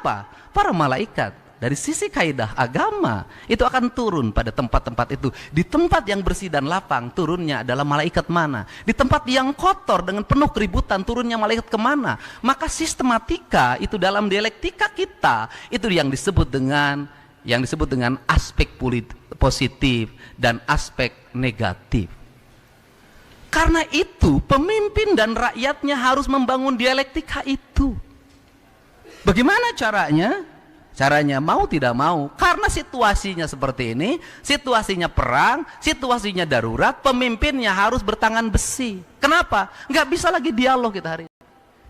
Kenapa? Para malaikat dari sisi kaidah agama itu akan turun pada tempat-tempat itu. Di tempat yang bersih dan lapang turunnya adalah malaikat mana? Di tempat yang kotor dengan penuh keributan turunnya malaikat kemana? Maka sistematika itu dalam dialektika kita itu yang disebut dengan aspek positif dan aspek negatif. Karena itu pemimpin dan rakyatnya harus membangun dialektika itu. Bagaimana caranya? Caranya mau tidak mau, karena situasinya seperti ini, situasinya perang, situasinya darurat, pemimpinnya harus bertangan besi. Kenapa? Nggak bisa lagi dialog kita hari ini.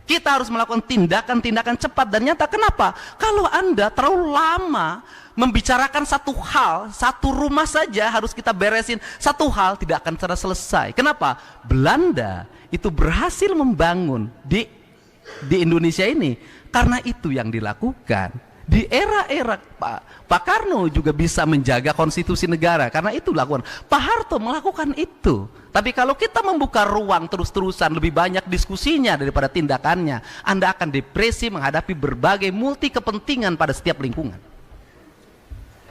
Kita harus melakukan tindakan-tindakan cepat dan nyata. Kenapa? Kalau Anda terlalu lama membicarakan satu hal, satu rumah saja harus kita beresin, satu hal tidak akan selesai. Kenapa? Belanda itu berhasil membangun di Indonesia ini, karena itu yang dilakukan. Di era-era Pak Karno juga bisa menjaga konstitusi negara, karena itu dilakukan. Pak Harto melakukan itu. Tapi kalau kita membuka ruang terus-terusan, lebih banyak diskusinya daripada tindakannya, Anda akan depresi menghadapi berbagai multi kepentingan pada setiap lingkungan.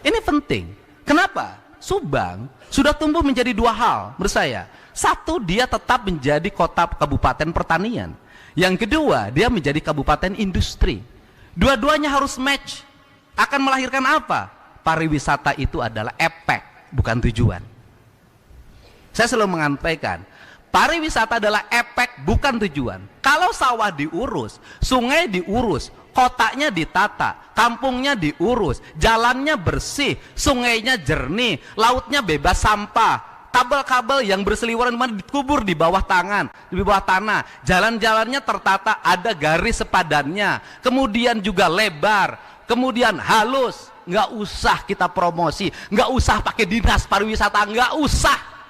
Ini penting. Kenapa? Subang sudah tumbuh menjadi dua hal menurut saya. Satu, dia tetap menjadi kota kabupaten pertanian. Yang kedua, dia menjadi kabupaten industri. Dua-duanya harus match. Akan melahirkan apa? Pariwisata itu adalah efek, bukan tujuan. Saya selalu menyampaikan, pariwisata adalah efek, bukan tujuan. Kalau sawah diurus, sungai diurus, kotanya ditata, kampungnya diurus, jalannya bersih, sungainya jernih, lautnya bebas sampah, kabel-kabel yang berseliweran dikubur di bawah tanah, jalan-jalannya tertata, ada garis sepadannya, kemudian juga lebar, kemudian halus, nggak usah kita promosi, nggak usah pakai dinas pariwisata, nggak usah.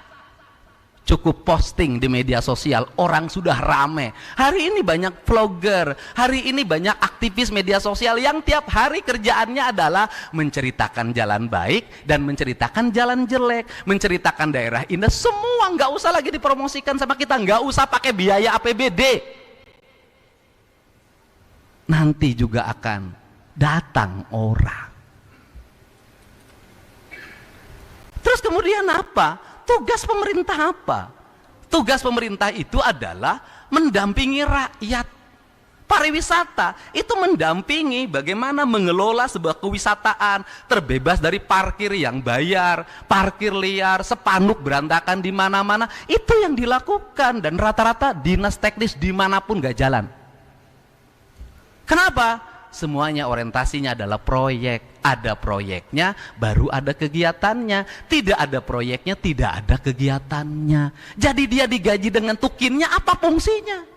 Cukup posting di media sosial, orang sudah rame. Hari ini banyak vlogger, hari ini banyak aktivis media sosial yang tiap hari kerjaannya adalah menceritakan jalan baik dan menceritakan jalan jelek, menceritakan daerah indah. Semua nggak usah lagi dipromosikan sama kita, nggak usah pakai biaya APBD. Nanti juga akan datang orang. Terus kemudian apa? Tugas pemerintah apa? Tugas pemerintah itu adalah mendampingi rakyat. Pariwisata itu mendampingi bagaimana mengelola sebuah kewisataan terbebas dari parkir yang bayar, parkir liar, spanduk berantakan di mana-mana. Itu yang dilakukan dan rata-rata dinas teknis dimanapun gak jalan. Kenapa? Semuanya orientasinya adalah proyek. Ada proyeknya, baru ada kegiatannya. Tidak ada proyeknya, tidak ada kegiatannya. Jadi dia digaji dengan tukinnya, apa fungsinya?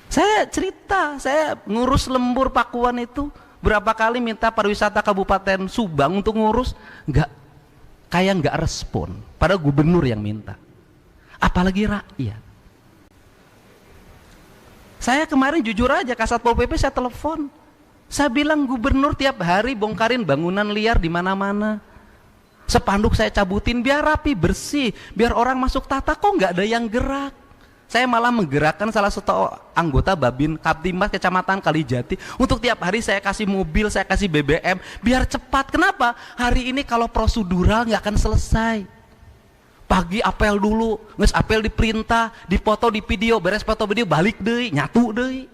Saya cerita, saya ngurus lembur Pakuan itu berapa kali minta pariwisata Kabupaten Subang untuk ngurus, nggak respon. Padahal gubernur yang minta. Apalagi rakyat. Saya kemarin jujur aja, Kasatpol PP saya telepon. Saya bilang gubernur tiap hari bongkarin bangunan liar di mana-mana. Spanduk saya cabutin biar rapi, bersih, biar orang masuk tata, kok nggak ada yang gerak. Saya malah menggerakkan salah satu anggota Babin Kaptimas Kecamatan Kalijati untuk tiap hari saya kasih mobil, saya kasih BBM biar cepat. Kenapa? Hari ini kalau prosedural nggak akan selesai. Pagi apel dulu, nges apel diperintah, dipoto di video, beres foto video balik deh, nyatu deh.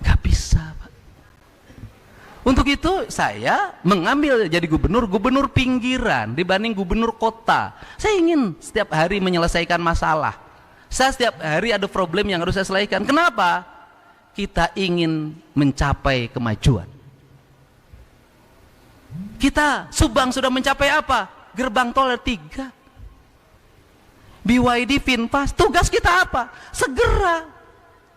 Nggak bisa, Pak. Untuk itu saya mengambil jadi gubernur pinggiran dibanding gubernur kota. Saya ingin setiap hari menyelesaikan masalah. Saya setiap hari ada problem yang harus saya selesaikan. Kenapa? Kita ingin mencapai kemajuan. Kita Subang sudah mencapai apa? Gerbang tol ada 3. BYD Finpas, tugas kita apa? Segera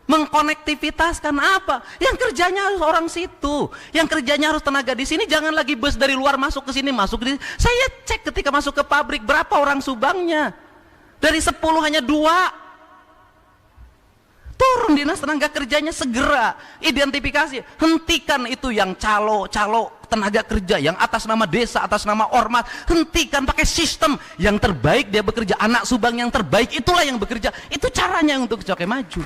mengkonektivitaskan apa? Yang kerjanya harus orang situ, yang kerjanya harus tenaga di sini. Jangan lagi bus dari luar masuk ke sini, masuk di. Saya cek ketika masuk ke pabrik berapa orang Subangnya. Dari 10 hanya 2. Turun dinas tenaga kerjanya segera, identifikasi, hentikan itu yang calo tenaga kerja yang atas nama desa, atas nama ormas, hentikan, pakai sistem yang terbaik dia bekerja. Anak Subang yang terbaik itulah yang bekerja. Itu caranya untuk Coke maju.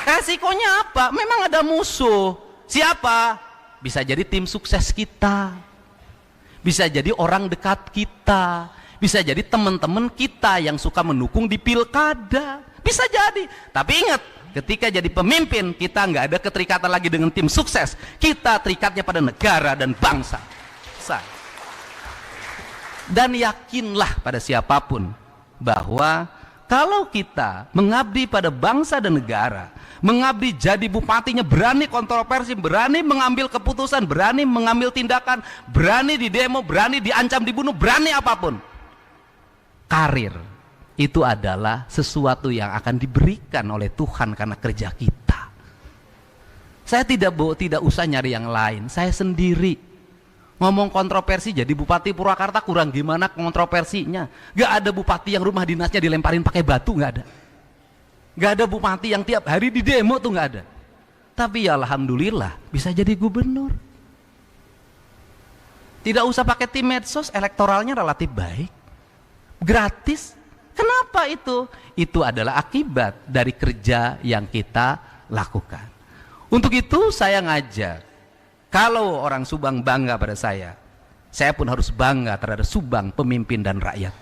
Resikonya apa? Memang ada musuh. Siapa? Bisa jadi tim sukses kita, bisa jadi orang dekat kita, bisa jadi teman-teman kita yang suka mendukung di pilkada, bisa jadi. Tapi ingat, ketika jadi pemimpin, kita nggak ada keterikatan lagi dengan tim sukses, kita terikatnya pada negara dan bangsa. Dan yakinlah pada siapapun bahwa kalau kita mengabdi pada bangsa dan negara, mengabdi jadi bupatinya, berani kontroversi, berani mengambil keputusan, berani mengambil tindakan, berani di demo, berani diancam dibunuh, berani apapun, karir itu adalah sesuatu yang akan diberikan oleh Tuhan karena kerja kita. Saya tidak usah nyari yang lain, saya sendiri ngomong kontroversi jadi bupati Purwakarta kurang gimana kontroversinya. Gak ada bupati yang rumah dinasnya dilemparin pakai batu, gak ada. Gak ada bupati yang tiap hari di demo tuh, gak ada. Tapi ya alhamdulillah bisa jadi gubernur. Tidak usah pakai tim medsos, elektoralnya relatif baik, gratis. Kenapa itu? Itu adalah akibat dari kerja yang kita lakukan. Untuk itu saya ngajak, kalau orang Subang bangga pada saya pun harus bangga terhadap Subang, pemimpin dan rakyat.